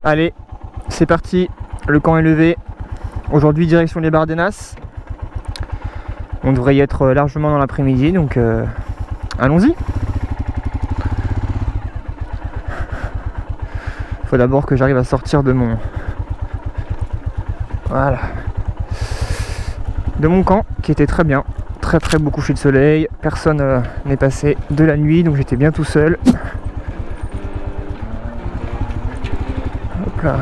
Allez, c'est parti, le camp est levé. Aujourd'hui, direction les Bardenas. On devrait y être largement dans l'après-midi, donc allons-y. Il faut d'abord que j'arrive à sortir de mon... Voilà. De mon camp, qui était très bien. Très très beau coucher de soleil. Personne n'est passé de la nuit, donc j'étais bien tout seul. Hop là.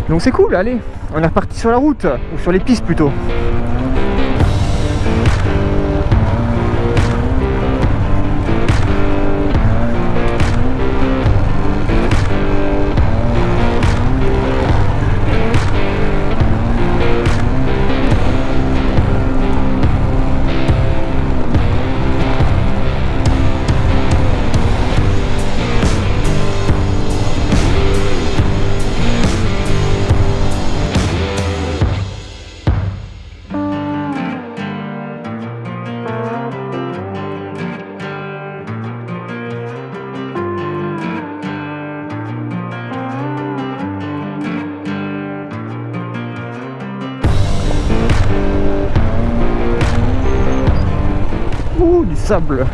Donc c'est cool, allez, on est reparti sur la route, ou sur les pistes plutôt. Du sable.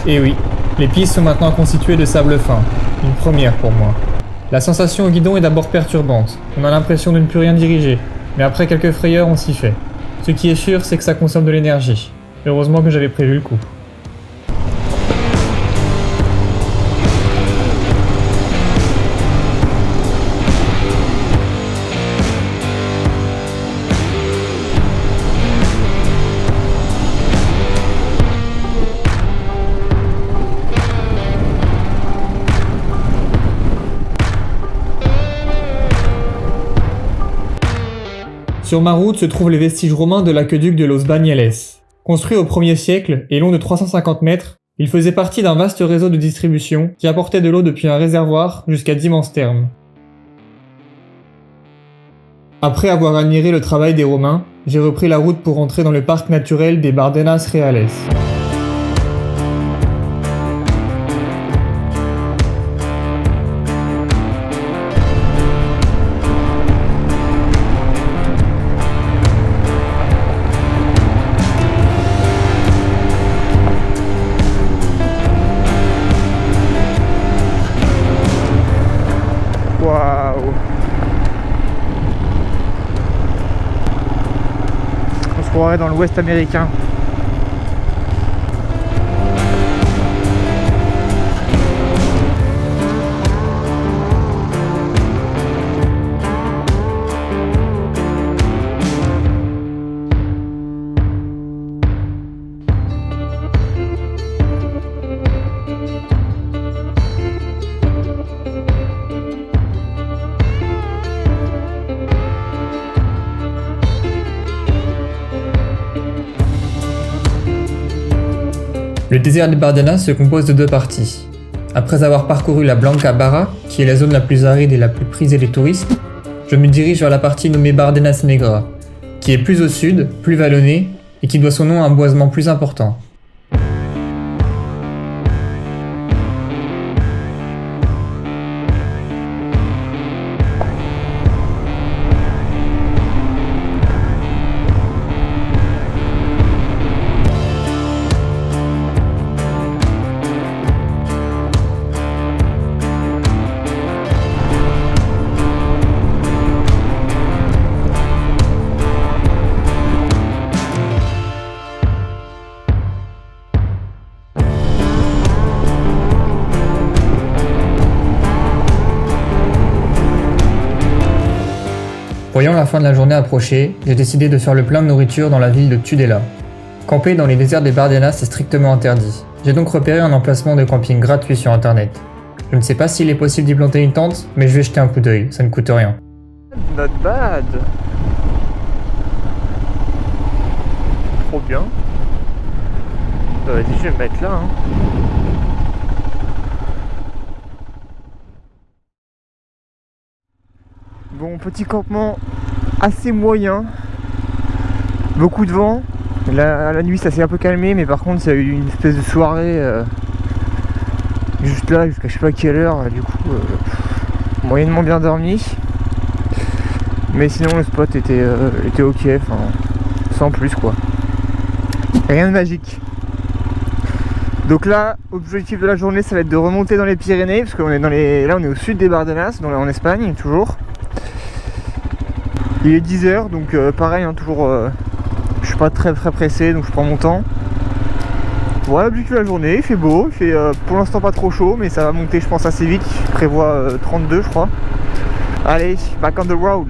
Et oui, les pistes sont maintenant constituées de sable fin. Une première pour moi. La sensation au guidon est d'abord perturbante. On a l'impression de ne plus rien diriger. Mais après quelques frayeurs, on s'y fait. Ce qui est sûr, c'est que ça consomme de l'énergie. Heureusement que j'avais prévu le coup. Sur ma route se trouvent les vestiges romains de l'aqueduc de Los Bañales. Construit au 1er siècle et long de 350 mètres, il faisait partie d'un vaste réseau de distribution qui apportait de l'eau depuis un réservoir jusqu'à d'immenses thermes. Après avoir admiré le travail des Romains, j'ai repris la route pour entrer dans le parc naturel des Bardenas Reales. Waouh! On se croirait dans l'Ouest américain. Le désert des Bardenas se compose de deux parties. Après avoir parcouru la Blanca Barra, qui est la zone la plus aride et la plus prisée des touristes, je me dirige vers la partie nommée Bardenas Negra, qui est plus au sud, plus vallonnée, et qui doit son nom à un boisement plus important. Voyant la fin de la journée approcher, j'ai décidé de faire le plein de nourriture dans la ville de Tudela. Camper dans les déserts des Bardenas est strictement interdit. J'ai donc repéré un emplacement de camping gratuit sur internet. Je ne sais pas s'il est possible d'y planter une tente, mais je vais jeter un coup d'œil, ça ne coûte rien. Not bad. Trop bien. Vas-y, je vais me mettre là. Bon, petit campement assez moyen. Beaucoup de vent. La nuit, ça s'est un peu calmé, mais par contre, ça a eu une espèce de soirée juste là, jusqu'à je sais pas quelle heure. Du coup, moyennement bien dormi. Mais sinon le spot était ok, enfin sans plus quoi. Rien de magique. Donc là, objectif de la journée, ça va être de remonter dans les Pyrénées, parce qu'on est là on est au sud des Bardenas, en Espagne toujours. Il est 10h, donc pareil, hein, toujours je suis pas très pressé, donc je prends mon temps. Voilà l'objectif de la journée, il fait beau, il fait pour l'instant pas trop chaud, mais ça va monter je pense assez vite, je prévois 32 je crois. Allez, back on the road.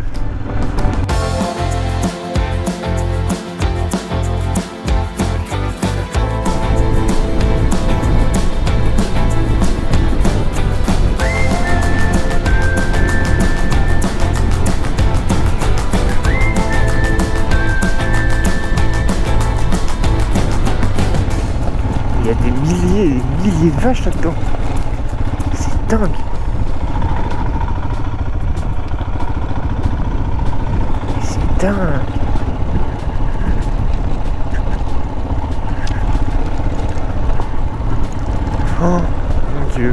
Il y a des milliers et des milliers de vaches là-dedans. C'est dingue. C'est dingue. Oh mon Dieu.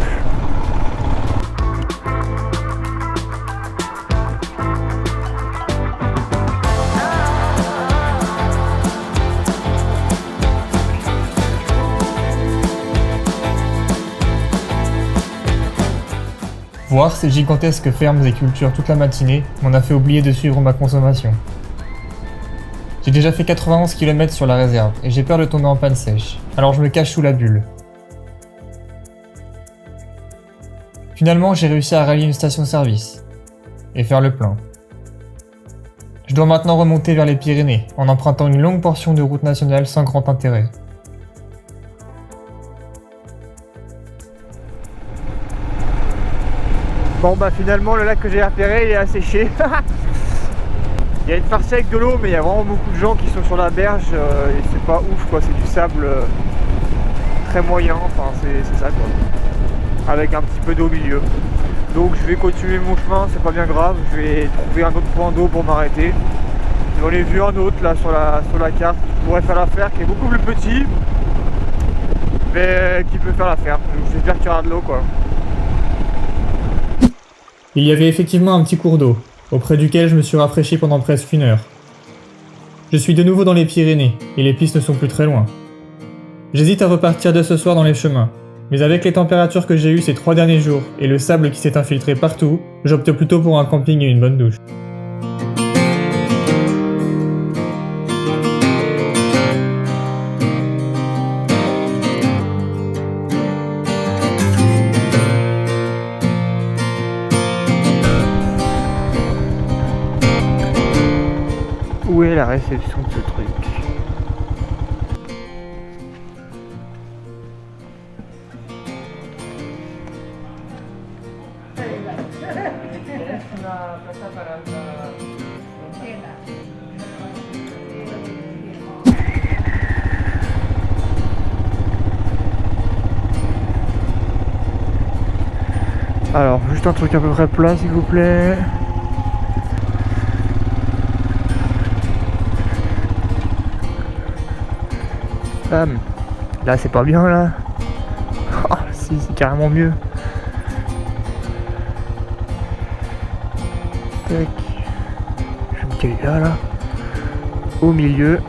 Voir ces gigantesques fermes et cultures toute la matinée m'en a fait oublier de suivre ma consommation. J'ai déjà fait 91 km sur la réserve et j'ai peur de tomber en panne sèche, alors je me cache sous la bulle. Finalement, j'ai réussi à rallier une station-service et faire le plein. Je dois maintenant remonter vers les Pyrénées en empruntant une longue portion de route nationale sans grand intérêt. Bon bah finalement le lac que j'ai repéré il est asséché. Il y a une partie avec de l'eau mais il y a vraiment beaucoup de gens qui sont sur la berge et c'est pas ouf quoi, c'est du sable très moyen, enfin c'est ça quoi. Avec un petit peu d'eau au milieu. Donc je vais continuer mon chemin, c'est pas bien grave, je vais trouver un autre point d'eau pour m'arrêter. J'en ai vu un autre là sur la carte qui pourrait faire l'affaire, qui est beaucoup plus petit, mais qui peut faire l'affaire. Donc j'espère qu'il y aura de l'eau quoi. Il y avait effectivement un petit cours d'eau, auprès duquel je me suis rafraîchi pendant presque 1 heure. Je suis de nouveau dans les Pyrénées, et les pistes ne sont plus très loin. J'hésite à repartir dès ce soir dans les chemins, mais avec les températures que j'ai eues ces 3 derniers jours et le sable qui s'est infiltré partout, j'opte plutôt pour un camping et une bonne douche. Où est la réception de ce truc? Alors, juste un truc à peu près plat s'il vous plaît. Là c'est pas bien là. Oh, si, c'est carrément mieux. Tac. Je vais me caler là. Au milieu.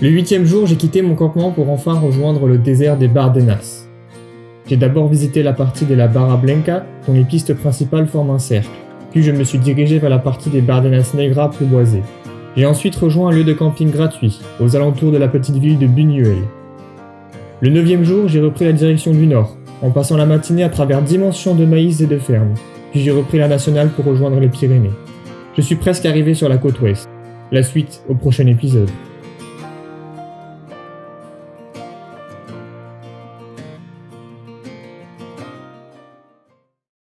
Le 8e jour, j'ai quitté mon campement pour enfin rejoindre le désert des Bardenas. J'ai d'abord visité la partie de la Barra Blanca, dont les pistes principales forment un cercle, puis je me suis dirigé vers la partie des Bardenas Negras plus boisée. J'ai ensuite rejoint un lieu de camping gratuit, aux alentours de la petite ville de Buñuel. Le 9e jour, j'ai repris la direction du nord, en passant la matinée à travers d'immenses champs de maïs et de fermes, puis j'ai repris la nationale pour rejoindre les Pyrénées. Je suis presque arrivé sur la côte ouest. La suite au prochain épisode.